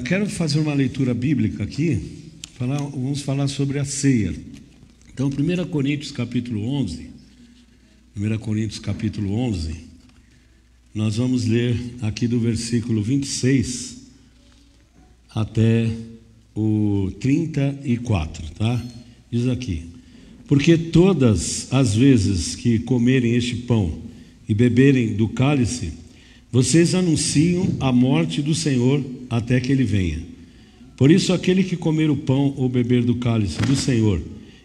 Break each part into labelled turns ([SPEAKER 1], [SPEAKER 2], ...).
[SPEAKER 1] Quero fazer uma leitura bíblica aqui, vamos falar sobre a ceia. Então, 1 Coríntios capítulo 11, nós vamos ler aqui do versículo 26 até o 34, tá? Diz aqui: porque todas as vezes que comerem este pão e beberem do cálice, vocês anunciam a morte do Senhor até que Ele venha. Por isso, aquele que comer o pão ou beber do cálice do Senhor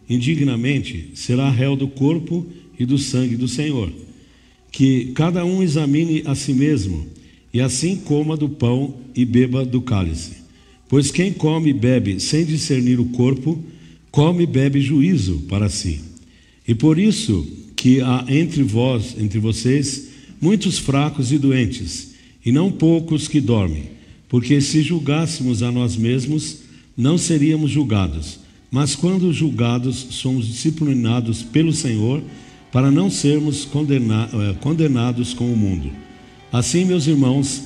[SPEAKER 1] indignamente será réu do corpo e do sangue do Senhor. Que cada um examine a si mesmo, e assim coma do pão e beba do cálice. Pois quem come e bebe sem discernir o corpo, come e bebe juízo para si. E por isso que há entre vocês, muitos fracos e doentes, e não poucos que dormem. Porque se julgássemos a nós mesmos, não seríamos julgados. Mas quando julgados, somos disciplinados pelo Senhor, para não sermos condenados com o mundo. Assim, meus irmãos,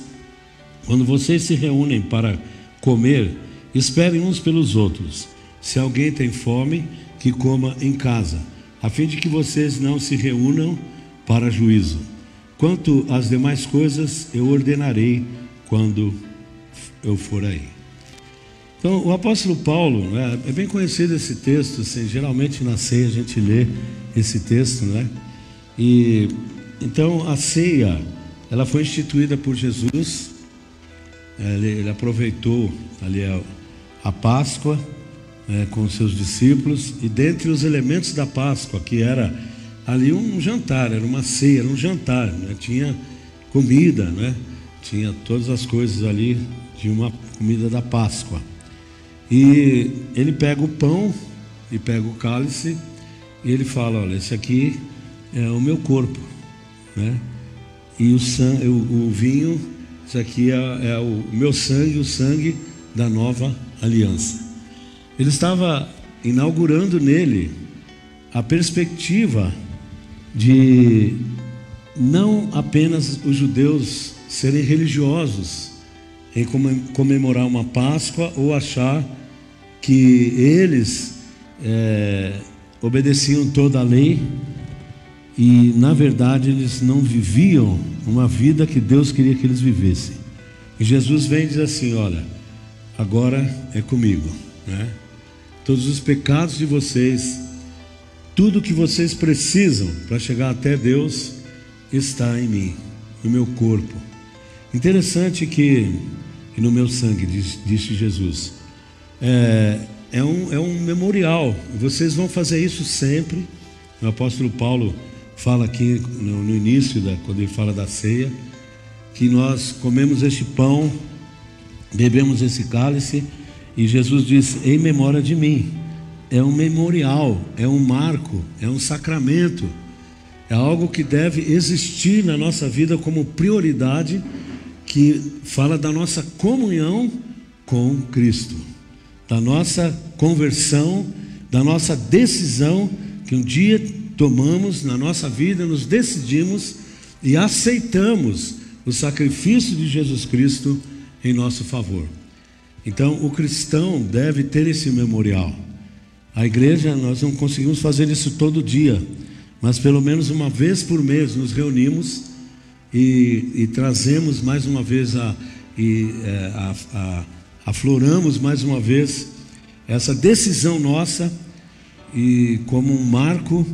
[SPEAKER 1] quando vocês se reúnem para comer, esperem uns pelos outros. Se alguém tem fome, que coma em casa, a fim de que vocês não se reúnam para juízo. Quanto às demais coisas, eu ordenarei quando eu for aí. Então, o apóstolo Paulo, né, é bem conhecido esse texto, assim, geralmente na ceia a gente lê esse texto, né? E então a ceia, ela foi instituída por Jesus. Ele aproveitou ali a Páscoa, com os seus discípulos, e dentre os elementos da Páscoa, que era ali um jantar, era uma ceia, era um jantar, né? Tinha comida, né? Tinha todas as coisas ali de uma comida da Páscoa. E ele pega o pão e pega o cálice e ele fala: olha, esse aqui é o meu corpo, né? E o vinho, isso aqui é o meu sangue, o sangue da nova aliança. Ele estava inaugurando nele a perspectiva de não apenas os judeus serem religiosos em comemorar uma Páscoa, ou achar que eles obedeciam toda a lei, e na verdade eles não viviam uma vida que Deus queria que eles vivessem. E Jesus vem e diz assim: olha, agora é comigo, né? Todos os pecados de vocês, tudo que vocês precisam para chegar até Deus, está em mim, no meu corpo. Interessante que no meu sangue, disse Jesus, é um memorial. Vocês vão fazer isso sempre. O apóstolo Paulo fala aqui no início, quando ele fala da ceia, que nós comemos este pão, bebemos esse cálice, e Jesus diz: em memória de mim. É um memorial, é um marco, é um sacramento, é algo que deve existir na nossa vida como prioridade, que fala da nossa comunhão com Cristo, da nossa conversão, da nossa decisão que um dia tomamos na nossa vida, nos decidimos e aceitamos o sacrifício de Jesus Cristo em nosso favor. Então, o cristão deve ter esse memorial. A igreja, nós não conseguimos fazer isso todo dia, mas pelo menos uma vez por mês nos reunimos e trazemos mais uma vez, afloramos mais uma vez essa decisão nossa, e como um marco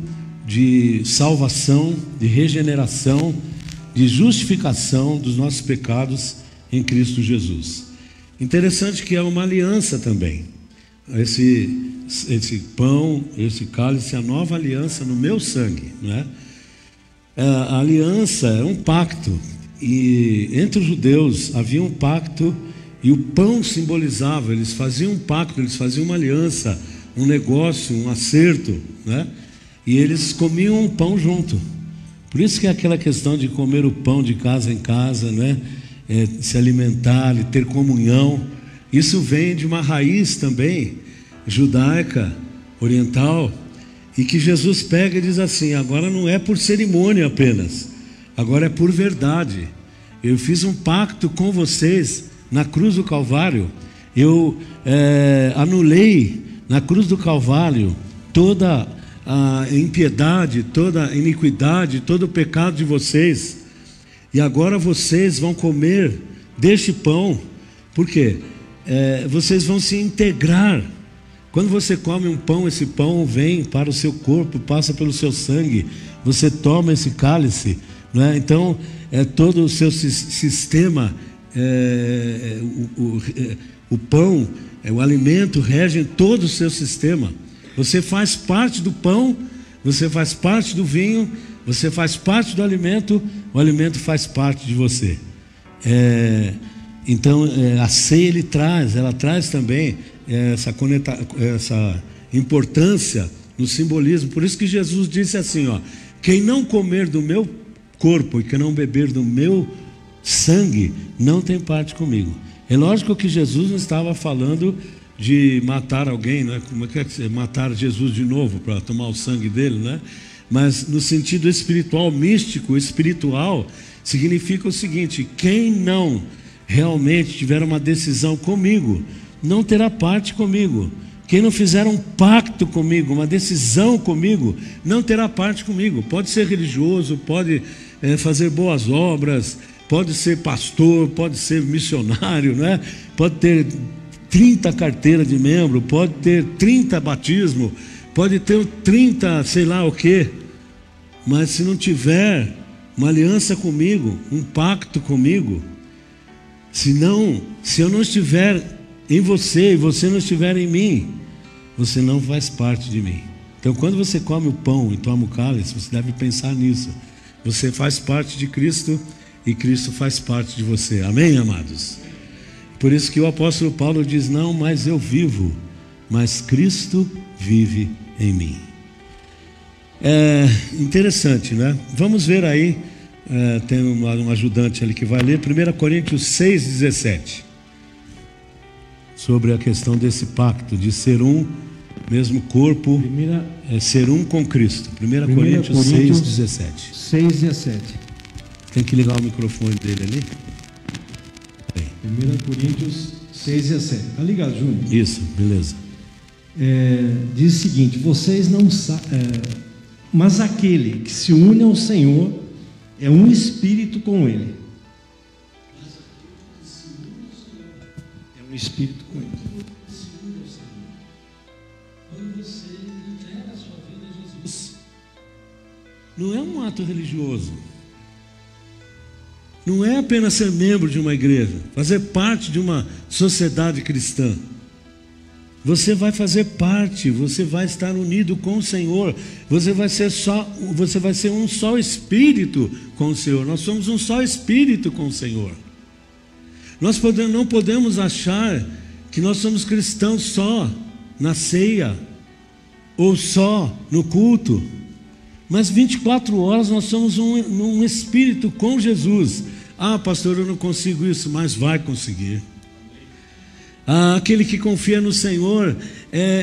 [SPEAKER 1] de salvação, de regeneração, de justificação dos nossos pecados em Cristo Jesus. Interessante que é uma aliança também. Esse pão, esse cálice, a nova aliança no meu sangue, né? A aliança é um pacto, e entre os judeus havia um pacto, e o pão simbolizava, eles faziam um pacto, eles faziam uma aliança, um negócio, um acerto, né? E eles comiam um pão junto. Por isso que é aquela questão de comer o pão de casa em casa, né? Se alimentar e ter comunhão. Isso vem de uma raiz também judaica, oriental, e que Jesus pega e diz assim: agora não é por cerimônia apenas, agora é por verdade. Eu fiz um pacto com vocês na cruz do Calvário, Eu anulei na cruz do Calvário toda a impiedade, toda a iniquidade, todo o pecado de vocês. E agora vocês vão comer deste pão. Por quê? Vocês vão se integrar. Quando você come um pão, esse pão vem para o seu corpo, passa pelo seu sangue. Você toma esse cálice, não é? Então, todo o seu sistema, o pão, o alimento rege todo o seu sistema. Você faz parte do pão, você faz parte do vinho, você faz parte do alimento, o alimento faz parte de você. Então, a ceia ela traz também essa importância no simbolismo. Por isso que Jesus disse assim, quem não comer do meu corpo e quem não beber do meu sangue, não tem parte comigo. É lógico que Jesus não estava falando de matar alguém, né? Como é que matar Jesus de novo para tomar o sangue dele, né? Mas no sentido espiritual, místico, espiritual, significa o seguinte: quem não realmente tiver uma decisão comigo, não terá parte comigo. Quem não fizer um pacto comigo, uma decisão comigo, não terá parte comigo. Pode ser religioso, pode fazer boas obras, pode ser pastor, pode ser missionário, né? Pode ter 30 carteiras de membro, pode ter 30 batismos, pode ter 30 sei lá o que, mas se não tiver uma aliança comigo, um pacto comigo, se eu não estiver em você e você não estiver em mim, você não faz parte de mim. Então, quando você come o pão e toma o cálice, você deve pensar nisso. Você faz parte de Cristo e Cristo faz parte de você. Amém, amados? Por isso que o apóstolo Paulo diz: não mais eu vivo, mas Cristo vive em mim. É interessante, né? Vamos ver aí, tem um ajudante ali que vai ler 1 Coríntios 6,17, sobre a questão desse pacto de ser um mesmo corpo, ser um com Cristo. 1 Coríntios 6,17.
[SPEAKER 2] 6,17.
[SPEAKER 1] Tem que ligar o microfone dele ali.
[SPEAKER 2] 1 Coríntios 6,17. Está ligado, Júnior?
[SPEAKER 1] Isso, beleza.
[SPEAKER 2] Diz o seguinte: vocês não sabem, mas aquele que se une ao Senhor é um espírito com Ele. É um espírito com Ele.
[SPEAKER 1] Quando você entrega a sua vida a Jesus, não é um ato religioso. Não é apenas ser membro de uma igreja, fazer parte de uma sociedade cristã. Você vai fazer parte, você vai estar unido com o Senhor, você vai ser um só espírito com o Senhor. Nós somos um só espírito com o Senhor. Nós não podemos achar que nós somos cristãos só na ceia ou só no culto, mas 24 horas nós somos um espírito com Jesus. Ah, pastor, eu não consigo isso, mas vai conseguir. Aquele que confia no Senhor,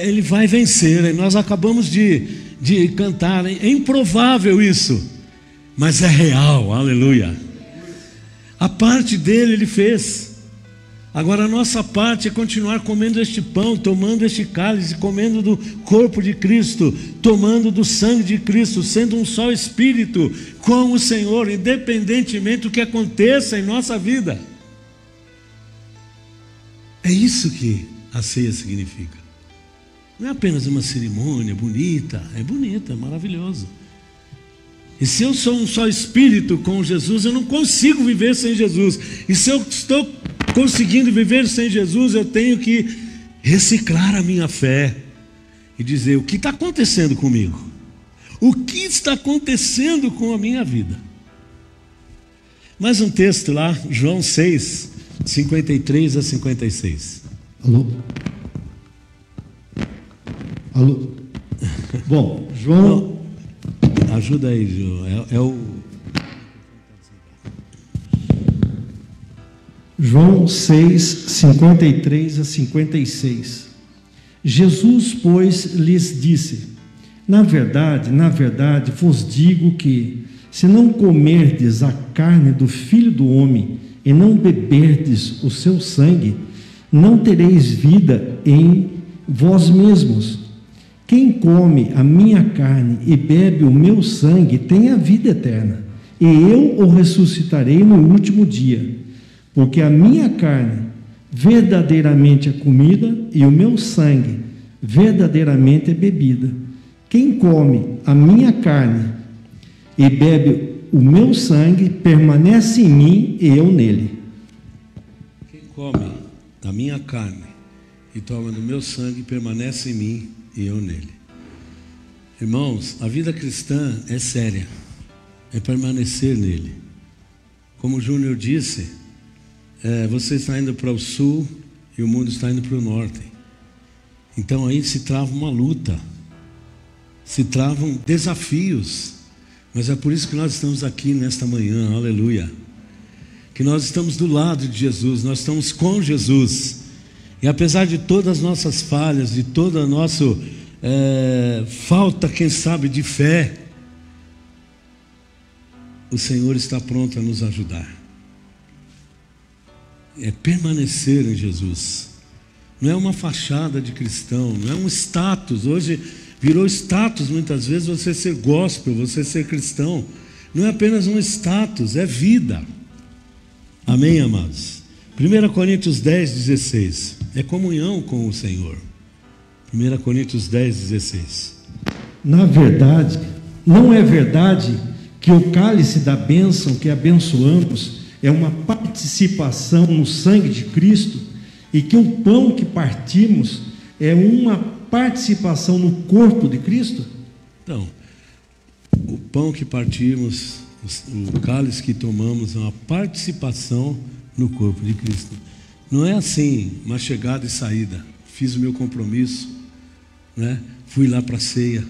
[SPEAKER 1] ele vai vencer. Nós acabamos de cantar, é improvável isso, mas é real, aleluia. A parte dele ele fez. Agora a nossa parte é continuar comendo este pão, tomando este cálice, comendo do corpo de Cristo, tomando do sangue de Cristo, sendo um só espírito com o Senhor, independentemente do que aconteça em nossa vida. É isso que a ceia significa. Não é apenas uma cerimônia bonita, é maravilhoso. E se eu sou um só espírito com Jesus, eu não consigo viver sem Jesus. E se eu estou conseguindo viver sem Jesus, eu tenho que reciclar a minha fé e dizer: o que está acontecendo comigo? O que está acontecendo com a minha vida? Mais um texto lá, João 6, 53 a 56.
[SPEAKER 2] Alô? Bom, João...
[SPEAKER 1] Ajuda aí, João.
[SPEAKER 2] João 6, 53 a 56. Jesus, pois, lhes disse: na verdade, vos digo que, se não comerdes a carne do Filho do Homem e não beberdes o seu sangue, não tereis vida em vós mesmos. Quem come a minha carne e bebe o meu sangue tem a vida eterna, e eu o ressuscitarei no último dia. Porque a minha carne verdadeiramente é comida, e o meu sangue verdadeiramente é bebida. Quem come a minha carne e bebe o meu sangue permanece em mim e eu nele.
[SPEAKER 1] Quem come a minha carne e toma do meu sangue permanece em mim e eu nele. Irmãos, a vida cristã é séria, é permanecer nele. Como o Júnior disse, você está indo para o sul e o mundo está indo para o norte. Então aí se trava uma luta, se travam desafios. Mas é por isso que nós estamos aqui nesta manhã, aleluia. Que nós estamos do lado de Jesus, nós estamos com Jesus. E apesar de todas as nossas falhas, de toda a nossa falta, quem sabe, de fé, o Senhor está pronto a nos ajudar. É permanecer em Jesus. Não é uma fachada de cristão, não é um status. Hoje virou status muitas vezes você ser gospel, você ser cristão. Não é apenas um status, é vida. Amém, amados? 1 Coríntios 10, 16. É comunhão com o Senhor. 1 Coríntios 10, 16.
[SPEAKER 2] Na verdade, não é verdade que o cálice da bênção que abençoamos é uma participação no sangue de Cristo, e que o pão que partimos é uma participação no corpo de Cristo?
[SPEAKER 1] Então, o pão que partimos, o cálice que tomamos é uma participação no corpo de Cristo. Não é assim, uma chegada e saída. Fiz o meu compromisso, né? Fui lá para a ceia.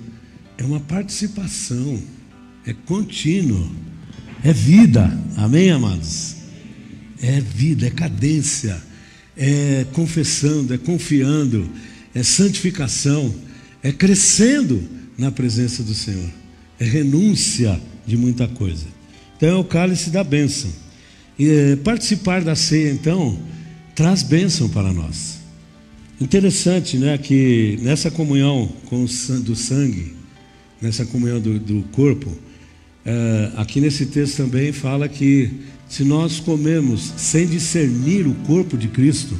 [SPEAKER 1] É uma participação, é contínuo, é vida. Amém, amados? É vida, é cadência, é confessando, é confiando, é santificação, é crescendo na presença do Senhor, é renúncia de muita coisa. Então é o cálice da bênção. E participar da ceia, então, traz bênção para nós. Interessante, né, que nessa comunhão do sangue, nessa comunhão do corpo, aqui nesse texto também fala que se nós comemos sem discernir o corpo de Cristo,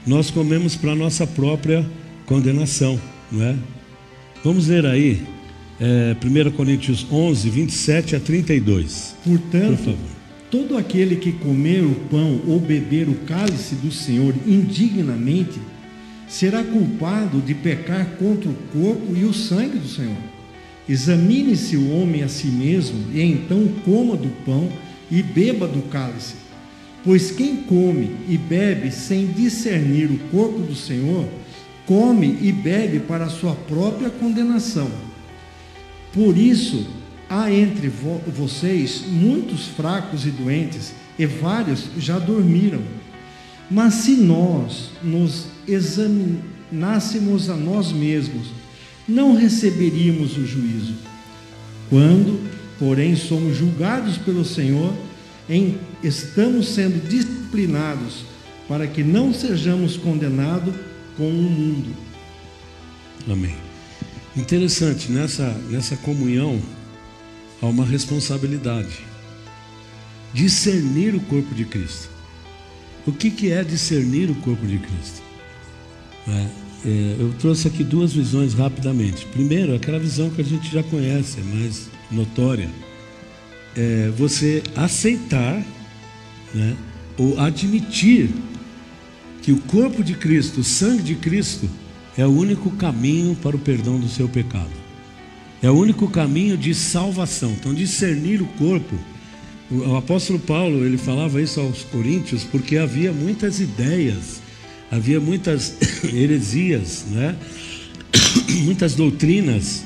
[SPEAKER 1] nós comemos para a nossa própria condenação, não é? Vamos ler aí, 1 Coríntios 11, 27 a 32.
[SPEAKER 2] Portanto,
[SPEAKER 1] por favor.
[SPEAKER 2] Todo aquele que comer o pão ou beber o cálice do Senhor indignamente, será culpado de pecar contra o corpo e o sangue do Senhor. Examine-se o homem a si mesmo, e então coma do pão e beba do cálice. Pois quem come e bebe sem discernir o corpo do Senhor, come e bebe para a sua própria condenação. Por isso, há entre vocês muitos fracos e doentes, e vários já dormiram. Mas se nós nos examinássemos a nós mesmos, não receberíamos o juízo. Quando, porém, somos julgados pelo Senhor, estamos sendo disciplinados para que não sejamos condenados com o mundo.
[SPEAKER 1] Amém. Interessante, nessa comunhão há uma responsabilidade. Discernir o corpo de Cristo. O que é discernir o corpo de Cristo? Eu trouxe aqui duas visões rapidamente. Primeiro, aquela visão que a gente já conhece, é mais notória. É você aceitar, né, ou admitir que o corpo de Cristo, o sangue de Cristo, é o único caminho para o perdão do seu pecado. É o único caminho de salvação. Então, discernir o corpo. O apóstolo Paulo, ele falava isso aos coríntios, porque havia muitas ideias, havia muitas heresias, né? Muitas doutrinas,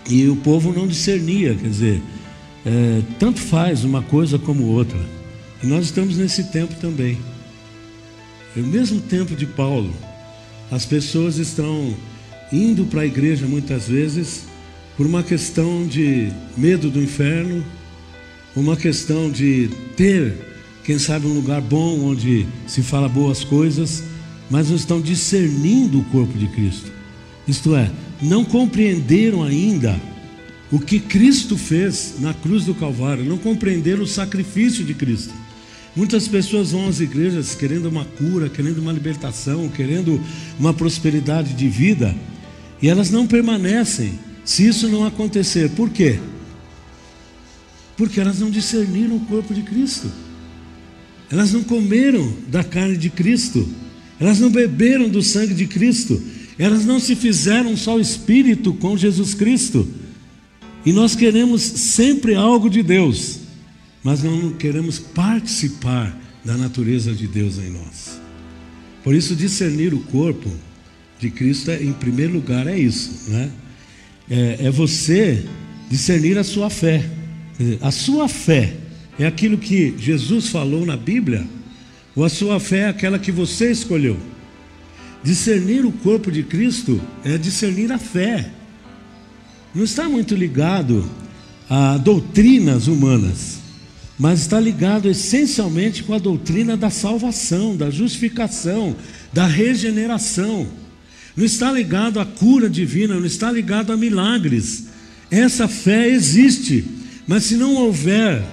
[SPEAKER 1] e o povo não discernia, quer dizer, tanto faz uma coisa como outra. E nós estamos nesse tempo também. No mesmo tempo de Paulo, as pessoas estão indo para a igreja muitas vezes por uma questão de medo do inferno, uma questão de ter quem sabe um lugar bom onde se fala boas coisas, mas não estão discernindo o corpo de Cristo. Isto é, não compreenderam ainda o que Cristo fez na cruz do Calvário, não compreenderam o sacrifício de Cristo. Muitas pessoas vão às igrejas querendo uma cura, querendo uma libertação, querendo uma prosperidade de vida, e elas não permanecem se isso não acontecer. Por quê? Porque elas não discerniram o corpo de Cristo, elas não comeram da carne de Cristo, elas não beberam do sangue de Cristo, elas não se fizeram um só espírito com Jesus Cristo. E nós queremos sempre algo de Deus, mas não queremos participar da natureza de Deus em nós. Por isso, discernir o corpo de Cristo, em primeiro lugar, é isso, né? É você discernir a sua fé. A sua fé é aquilo que Jesus falou na Bíblia, ou a sua fé é aquela que você escolheu? Discernir o corpo de Cristo é discernir a fé. Não está muito ligado a doutrinas humanas, mas está ligado essencialmente com a doutrina da salvação, da justificação, da regeneração. Não está ligado à cura divina, não está ligado a milagres. Essa fé existe, mas se não houver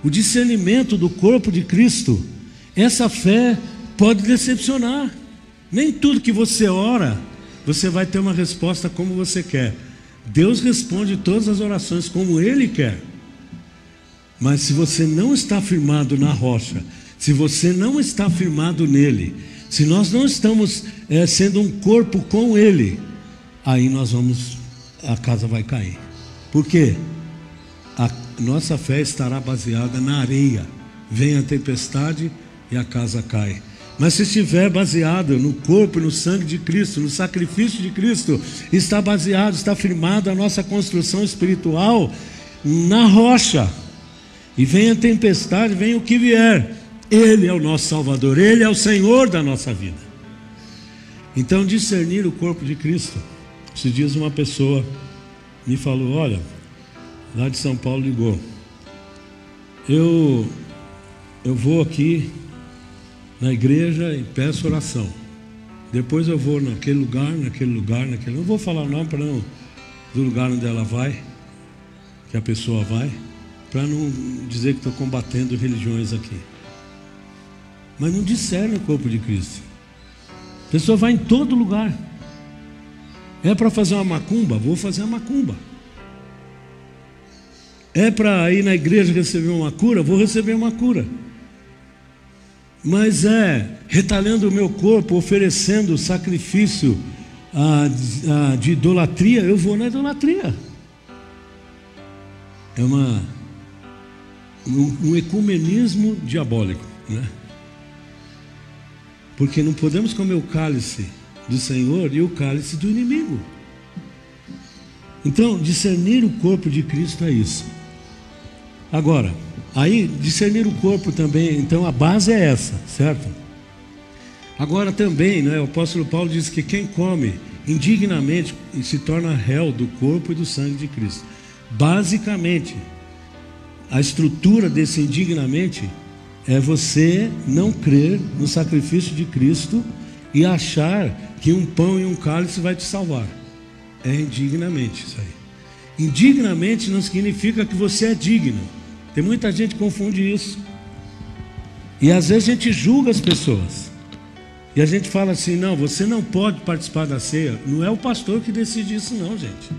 [SPEAKER 1] o discernimento do corpo de Cristo, essa fé pode decepcionar. Nem tudo que você ora, você vai ter uma resposta como você quer. Deus responde todas as orações como Ele quer. Mas se você não está firmado na rocha, se você não está firmado nele, se nós não estamos sendo um corpo com Ele, aí a casa vai cair. Por quê? A nossa fé estará baseada na areia. Vem a tempestade e a casa cai. Mas se estiver baseado no corpo e no sangue de Cristo, no sacrifício de Cristo, está baseado, está firmado a nossa construção espiritual na rocha. E vem a tempestade, vem o que vier, Ele é o nosso Salvador, Ele é o Senhor da nossa vida. Então, discernir o corpo de Cristo. Esses dias uma pessoa me falou: olha, lá de São Paulo ligou, eu vou aqui na igreja e peço oração, depois eu vou naquele lugar, não vou falar o nome para não, do lugar onde ela vai, que a pessoa vai, para não dizer que estou combatendo religiões aqui. Mas não discerne o corpo de Cristo. A pessoa vai em todo lugar. É para fazer uma macumba? Vou fazer uma macumba. É para ir na igreja receber uma cura? Vou receber uma cura. Mas retalhando o meu corpo, oferecendo sacrifício de idolatria, eu vou na idolatria. É um ecumenismo diabólico, né? Porque não podemos comer o cálice do Senhor e o cálice do inimigo. Então, discernir o corpo de Cristo é isso. Agora, aí, discernir o corpo também, então a base é essa, certo? Agora também, né, o apóstolo Paulo diz que quem come indignamente se torna réu do corpo e do sangue de Cristo. Basicamente, a estrutura desse indignamente é você não crer no sacrifício de Cristo e achar que um pão e um cálice vai te salvar. É indignamente isso aí. Indignamente não significa que você é digno. Tem muita gente que confunde isso. E às vezes a gente julga as pessoas. E a gente fala assim: não, você não pode participar da ceia. Não é o pastor que decide isso não, gente.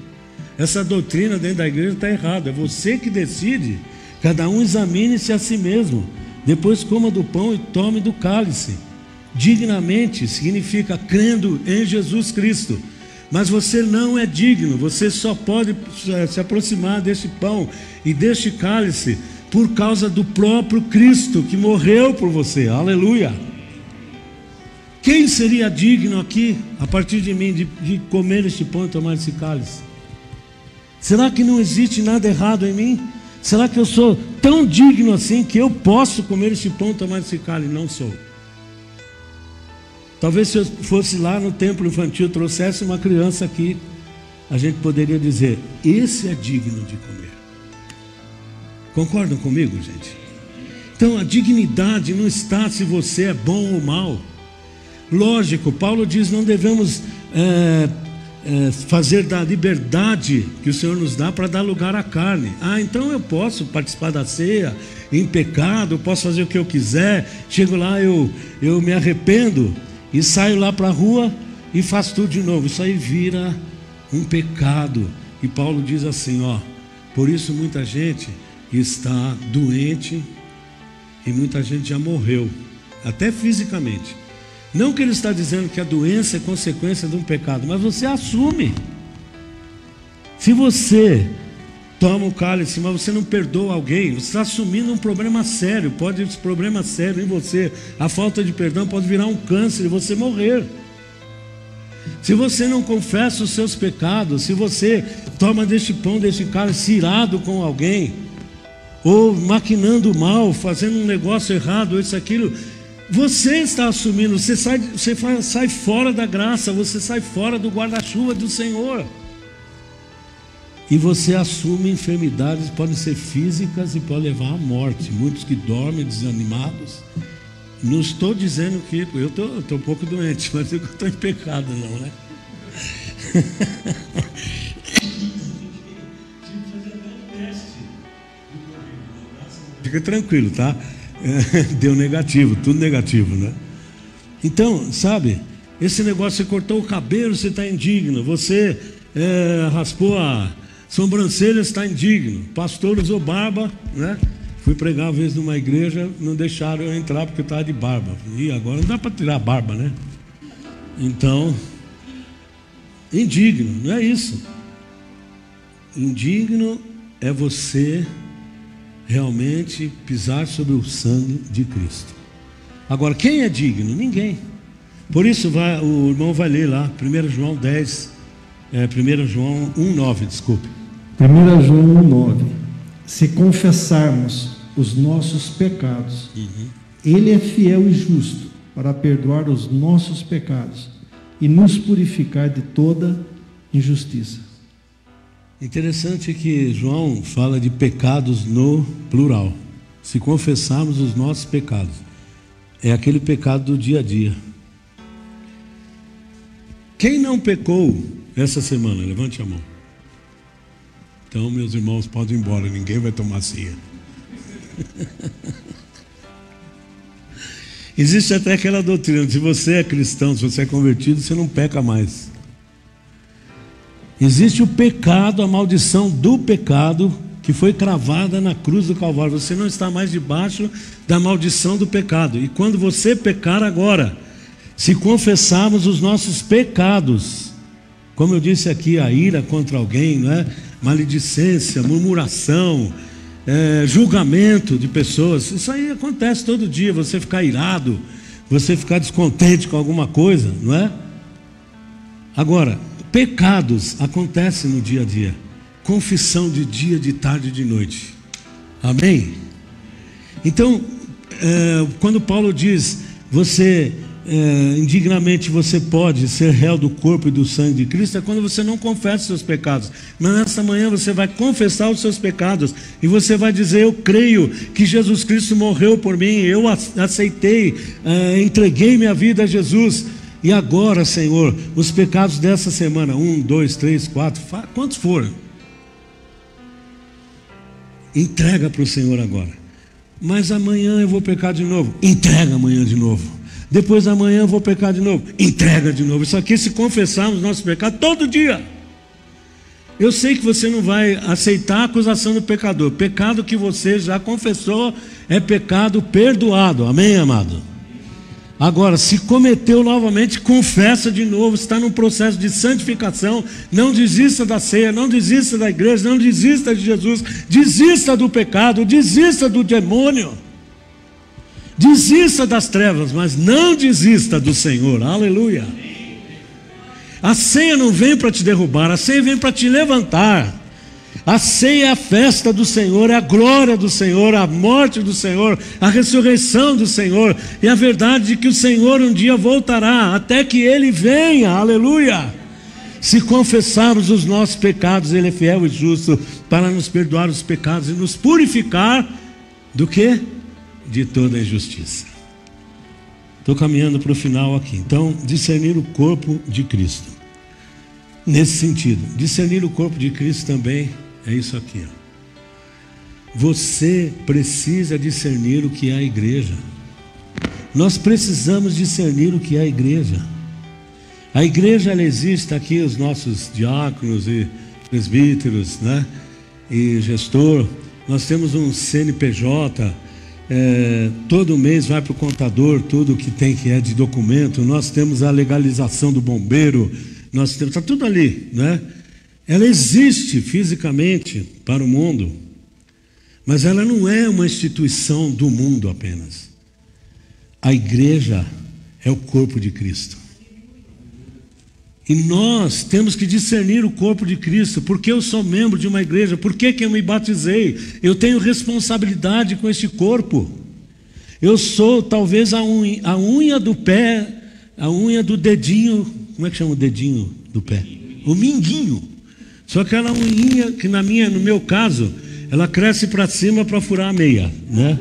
[SPEAKER 1] Essa doutrina dentro da igreja está errada. É você que decide. Cada um examine-se a si mesmo. Depois coma do pão e tome do cálice. Dignamente significa crendo em Jesus Cristo. Mas você não é digno. Você só pode se aproximar deste pão e deste cálice por causa do próprio Cristo que morreu por você. Aleluia! Quem seria digno aqui, a partir de mim, de comer este pão e tomar esse cálice? Será que não existe nada errado em mim? Será que eu sou tão digno assim que eu posso comer este pão e tomar esse cálice? Não sou. Talvez se eu fosse lá no templo infantil, trouxesse uma criança aqui, a gente poderia dizer: esse é digno de comer. Concordam comigo, gente? Então a dignidade não está se você é bom ou mal. Lógico, Paulo diz: não devemos fazer da liberdade que o Senhor nos dá para dar lugar à carne. Então eu posso participar da ceia em pecado, eu posso fazer o que eu quiser, chego lá, eu me arrependo e saio lá para a rua e faço tudo de novo. Isso aí vira um pecado. E Paulo diz assim, por isso muita gente está doente e muita gente já morreu, até fisicamente. Não que ele está dizendo que a doença é consequência de um pecado, mas você assume. Se você toma o cálice, mas você não perdoa alguém, você está assumindo um problema sério. Pode esse problema sério em você, a falta de perdão pode virar um câncer e você morrer. Se você não confessa os seus pecados, se você toma deste pão, deste cálice irado com alguém, ou maquinando mal, fazendo um negócio errado, isso, aquilo, você está assumindo, você sai fora da graça, você sai fora do guarda-chuva do Senhor. E você assume enfermidades, podem ser físicas e podem levar à morte. Muitos que dormem desanimados. Não estou dizendo que eu estou um pouco doente, mas eu estou em pecado não, né? Fica tranquilo, tá? Deu negativo, tudo negativo, né? Então, sabe, esse negócio, você cortou o cabelo, você está indigno. Você raspou a sobrancelha, está indigno. Pastor usou barba, né? Fui pregar uma vez numa igreja, não deixaram eu entrar porque eu estava de barba. E agora não dá para tirar a barba, né? Então, indigno, não é isso. Indigno é você realmente pisar sobre o sangue de Cristo. Agora, quem é digno? Ninguém. Por isso o irmão vai ler lá 1 João 10, 1 João 1,9, desculpe.
[SPEAKER 2] 1 João 1,9. Se confessarmos os nossos pecados, Ele é fiel e justo para perdoar os nossos pecados e nos purificar de toda injustiça.
[SPEAKER 1] Interessante que João fala de pecados no plural. Se confessarmos os nossos pecados, é aquele pecado do dia a dia. Quem não pecou essa semana? Levante a mão. Então, meus irmãos, podem ir embora, ninguém vai tomar ceia. Existe até aquela doutrina: se você é cristão, se você é convertido, você não peca mais. Existe o pecado, a maldição do pecado que foi cravada na cruz do Calvário. Você não está mais debaixo da maldição do pecado. E quando você pecar agora, se confessarmos os nossos pecados, como eu disse aqui, a ira contra alguém, não é? Maledicência, murmuração, julgamento de pessoas, isso aí acontece todo dia. Você ficar irado, você ficar descontente com alguma coisa, não é? Agora, pecados acontecem no dia a dia. Confissão de dia, de tarde e de noite. Amém? Então, quando Paulo diz, indignamente você pode ser réu do corpo e do sangue de Cristo, é quando você não confessa os seus pecados. Mas nesta manhã você vai confessar os seus pecados e você vai dizer: eu creio que Jesus Cristo morreu por mim, eu aceitei, entreguei minha vida a Jesus. E agora, Senhor, os pecados dessa semana, 1, 2, 3, 4, quantos foram? Entrega para o Senhor agora. Mas amanhã eu vou pecar de novo. Entrega amanhã de novo. Depois da manhã eu vou pecar de novo. Entrega de novo. Isso aqui, se confessarmos nossos pecados todo dia. Eu sei que você não vai aceitar a acusação do pecador. Pecado que você já confessou é pecado perdoado. Amém, amado? Agora, se cometeu novamente, confessa de novo, está num processo de santificação. Não desista da ceia, não desista da igreja, não desista de Jesus, desista do pecado, desista do demônio, desista das trevas, mas não desista do Senhor. Aleluia. A ceia não vem para te derrubar, a ceia vem para te levantar. A ceia é a festa do Senhor, é a glória do Senhor, a morte do Senhor, a ressurreição do Senhor, e a verdade de que o Senhor um dia voltará, até que Ele venha. Aleluia. Se confessarmos os nossos pecados, Ele é fiel e justo para nos perdoar os pecados e nos purificar do quê? de toda injustiça. Estou caminhando para o final aqui. Então, discernir o corpo de Cristo. Nesse sentido, discernir o corpo de Cristo também é isso aqui, ó. Você precisa discernir o que é a igreja. Nós precisamos discernir o que é a igreja. A igreja, ela existe aqui, os nossos diáconos e presbíteros, né? E gestor. Nós temos um CNPJ, todo mês vai para o contador tudo que tem que é de documento. Nós temos a legalização do bombeiro, nós temos, está tudo ali, né? Ela existe fisicamente para o mundo, mas ela não é uma instituição do mundo apenas. A igreja é o corpo de Cristo. E nós temos que discernir o corpo de Cristo. Porque eu sou membro de uma igreja, por que eu me batizei? Eu tenho responsabilidade com este corpo. Eu sou talvez a unha do pé, a unha do dedinho. Como é que chama o dedinho do pé? O minguinho. Só aquela unhinha que no meu caso, ela cresce para cima para furar a meia, né?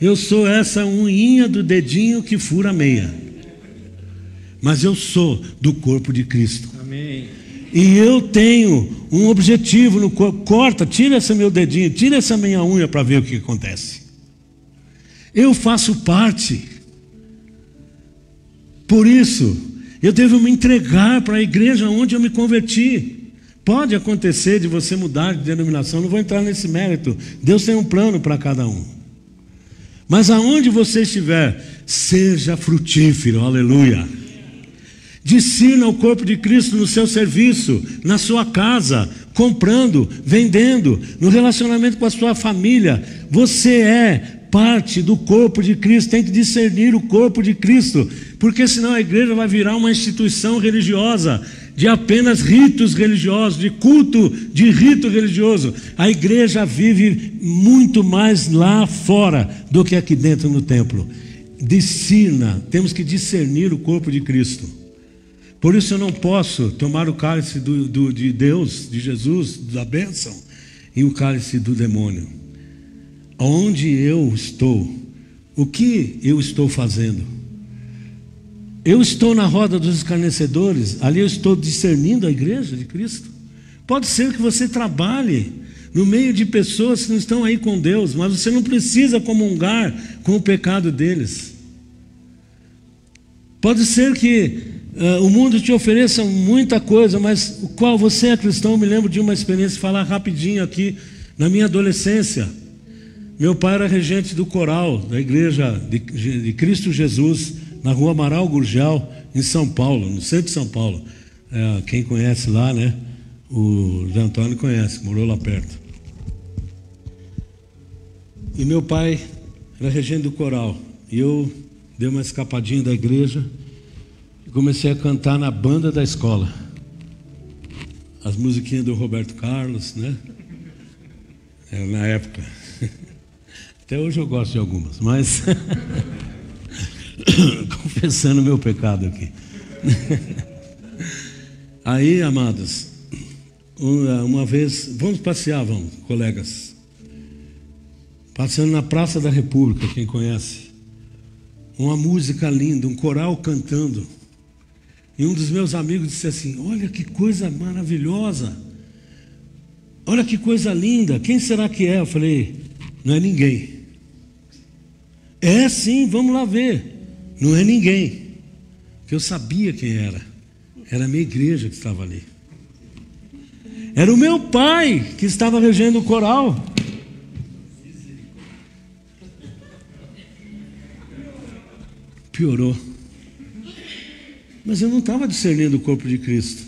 [SPEAKER 1] Eu sou essa unhinha do dedinho que fura a meia. Mas eu sou do corpo de Cristo.
[SPEAKER 2] Amém.
[SPEAKER 1] E eu tenho um objetivo no corpo. Corta, tira esse meu dedinho, tira essa minha unha para ver o que acontece. Eu faço parte. Por isso, eu devo me entregar para a igreja onde eu me converti. Pode acontecer de você mudar de denominação, não vou entrar nesse mérito. Deus tem um plano para cada um. Mas aonde você estiver, seja frutífero, aleluia. Discirna o corpo de Cristo no seu serviço, na sua casa, comprando, vendendo, no relacionamento com a sua família. Você é parte do corpo de Cristo, tem que discernir o corpo de Cristo, porque senão a igreja vai virar uma instituição religiosa, de apenas ritos religiosos, de culto, de rito religioso. A igreja vive muito mais lá fora do que aqui dentro no templo. Discirna, temos que discernir o corpo de Cristo. Por isso eu não posso tomar o cálice de Deus, de Jesus, da bênção, e o cálice do demônio. Onde eu estou, o que eu estou fazendo? Eu estou na roda dos escarnecedores, ali eu estou discernindo a igreja de Cristo. Pode ser que você trabalhe no meio de pessoas que não estão aí com Deus, mas você não precisa comungar com o pecado deles. Pode ser que o mundo te ofereça muita coisa, mas o qual você é cristão. Eu me lembro de uma experiência, falar rapidinho aqui. Na minha adolescência, meu pai era regente do coral da igreja de Cristo Jesus, na rua Amaral Gurgel, em São Paulo, no centro de São Paulo. Quem conhece lá, né? O Zé Antônio conhece, morou lá perto. E meu pai era regente do coral, e eu dei uma escapadinha da igreja e comecei a cantar na banda da escola as musiquinhas do Roberto Carlos, né? Na época. Até hoje eu gosto de algumas, mas confessando meu pecado aqui. Aí, amados, uma vez, vamos passear, vamos, colegas, passeando na Praça da República, quem conhece, uma música linda, um coral cantando, e um dos meus amigos disse assim: olha que coisa maravilhosa, olha que coisa linda, quem será que é? Eu falei: não é ninguém. É sim, vamos lá ver. Não é ninguém, porque eu sabia quem era. Era a minha igreja que estava ali. Era o meu pai que estava regendo o coral. Piorou. Mas eu não estava discernindo o corpo de Cristo.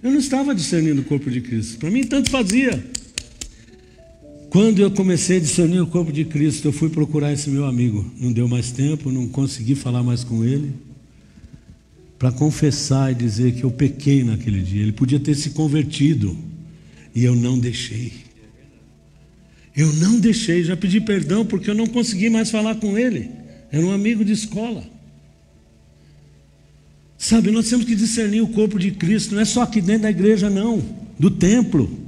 [SPEAKER 1] Eu não estava discernindo o corpo de Cristo. Para mim tanto fazia. Quando eu comecei a discernir o corpo de Cristo, eu fui procurar esse meu amigo. Não deu mais tempo, não consegui falar mais com ele, para confessar e dizer que eu pequei naquele dia. Ele podia ter se convertido, e eu não deixei. Eu não deixei, já pedi perdão porque eu não consegui mais falar com ele. Era um amigo de escola. Sabe, nós temos que discernir o corpo de Cristo. Não é só aqui dentro da igreja não, do templo.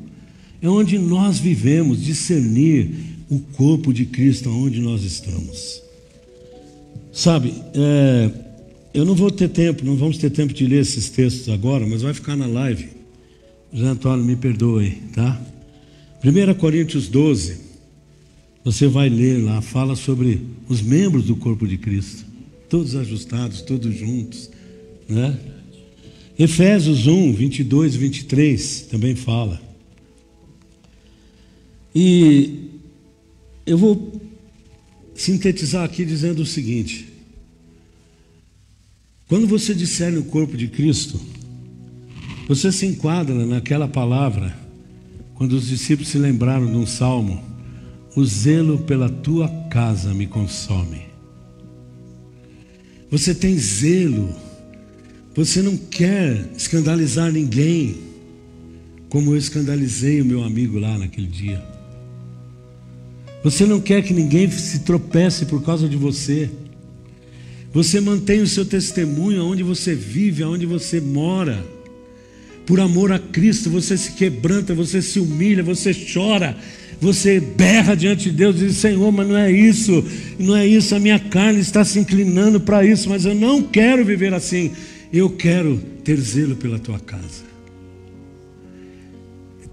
[SPEAKER 1] É onde nós vivemos, discernir o corpo de Cristo onde nós estamos. Sabe, eu não vou ter tempo, não vamos ter tempo de ler esses textos agora, mas vai ficar na live. José Antônio, me perdoe, tá? 1 Coríntios 12, você vai ler lá, fala sobre os membros do corpo de Cristo, todos ajustados, todos juntos, né? Efésios 1, 22 e 23 também fala. E eu vou sintetizar aqui dizendo o seguinte: quando você discerne o corpo de Cristo, você se enquadra naquela palavra, quando os discípulos se lembraram de um salmo: o zelo pela tua casa me consome. Você tem zelo, você não quer escandalizar ninguém, como eu escandalizei o meu amigo lá naquele dia. Você não quer que ninguém se tropece por causa de você. Você mantém o seu testemunho onde você vive, onde você mora. Por amor a Cristo, você se quebranta, você se humilha, você chora, você berra diante de Deus e diz: Senhor, mas não é isso, a minha carne está se inclinando para isso, mas eu não quero viver assim. Eu quero ter zelo pela tua casa.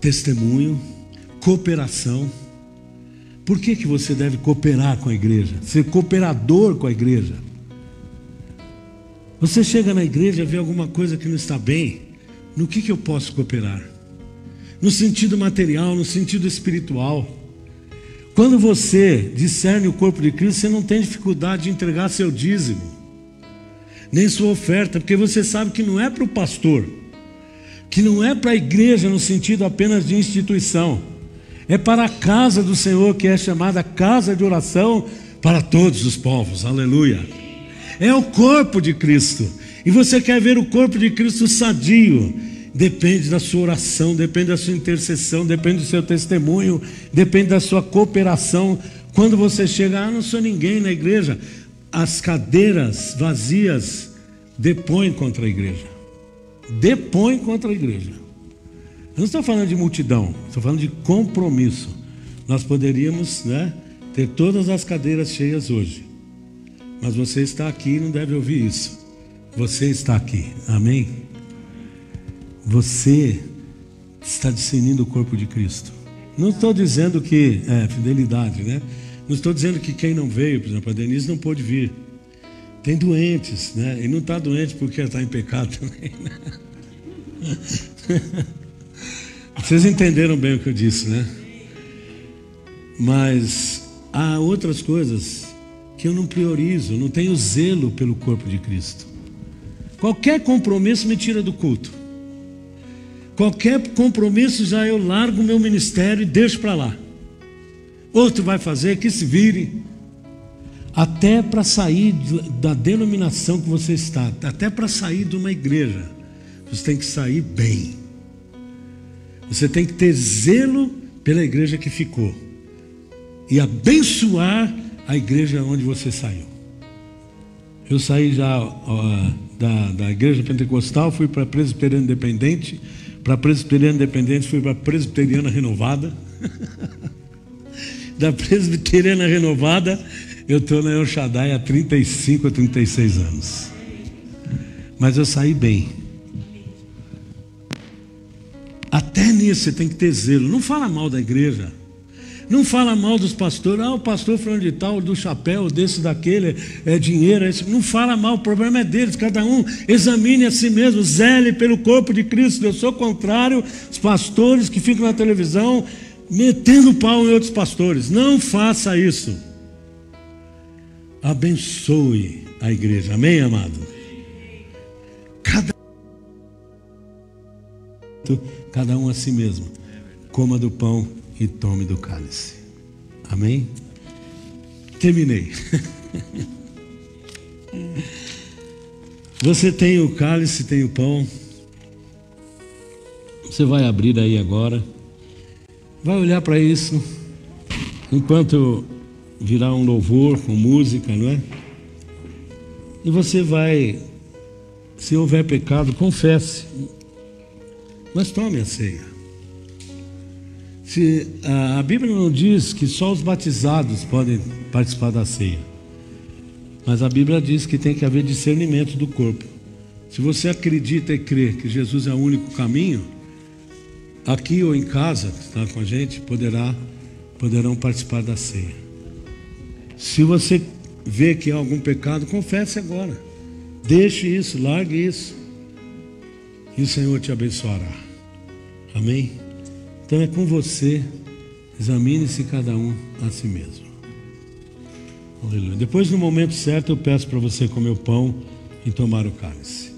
[SPEAKER 1] Testemunho, cooperação. Por que você deve cooperar com a igreja? Ser cooperador com a igreja. Você chega na igreja e vê alguma coisa que não está bem. No que eu posso cooperar? No sentido material, no sentido espiritual. Quando você discerne o corpo de Cristo, você não tem dificuldade de entregar seu dízimo, nem sua oferta, porque você sabe que não é para o pastor, que não é para a igreja no sentido apenas de instituição. É para a casa do Senhor, que é chamada casa de oração para todos os povos, aleluia. É o corpo de Cristo, e você quer ver o corpo de Cristo sadio. Depende da sua oração, depende da sua intercessão, depende do seu testemunho, depende da sua cooperação. Quando você chega: não sou ninguém na igreja, as cadeiras vazias depõem contra a igreja. Depõem contra a igreja. Eu não estou falando de multidão, estou falando de compromisso. Nós poderíamos, ter todas as cadeiras cheias hoje, mas você está aqui e não deve ouvir isso. Você está aqui, amém? Você está discernindo o corpo de Cristo. Não estou dizendo que fidelidade, Não estou dizendo que quem não veio, por exemplo, a Denise não pôde vir. Tem doentes, E não está doente porque está em pecado também, Vocês entenderam bem o que eu disse, Mas há outras coisas que eu não priorizo, eu não tenho zelo pelo corpo de Cristo. Qualquer compromisso me tira do culto. Qualquer compromisso já eu largo o meu ministério e deixo para lá. Outro vai fazer, que se vire. Até para sair da denominação que você está, até para sair de uma igreja, você tem que sair bem. Você tem que ter zelo pela igreja que ficou e abençoar a igreja onde você saiu. Eu saí já da igreja pentecostal, fui para a Presbiteriana Independente. Para a Presbiteriana Independente fui para a Presbiteriana Renovada. Da Presbiteriana Renovada eu estou na El Shaddai há 35 a 36 anos. Mas eu saí bem. Até nisso você tem que ter zelo. Não fala mal da igreja. Não fala mal dos pastores. O pastor falando de tal, do chapéu, desse, daquele, é dinheiro. Não fala mal, o problema é deles. Cada um examine a si mesmo, zele pelo corpo de Cristo. Eu sou contrário aos pastores que ficam na televisão metendo pau em outros pastores. Não faça isso. Abençoe a igreja. Amém, amado? Cada um a si mesmo. Coma do pão e tome do cálice. Amém? Terminei. Você tem o cálice, tem o pão. Você vai abrir aí agora. Vai olhar para isso. Enquanto virar um louvor com música, não é? E você vai, se houver pecado, confesse. Mas tome a ceia. A Bíblia não diz que só os batizados podem participar da ceia, mas a Bíblia diz que tem que haver discernimento do corpo. Se você acredita e crê que Jesus é o único caminho, aqui ou em casa, que está com a gente, poderão participar da ceia. Se você vê que há algum pecado, confesse agora. Deixe isso, largue isso, e o Senhor te abençoará. Amém? Então é com você. Examine-se cada um a si mesmo. Aleluia. Depois, no momento certo, eu peço para você comer o pão e tomar o cálice.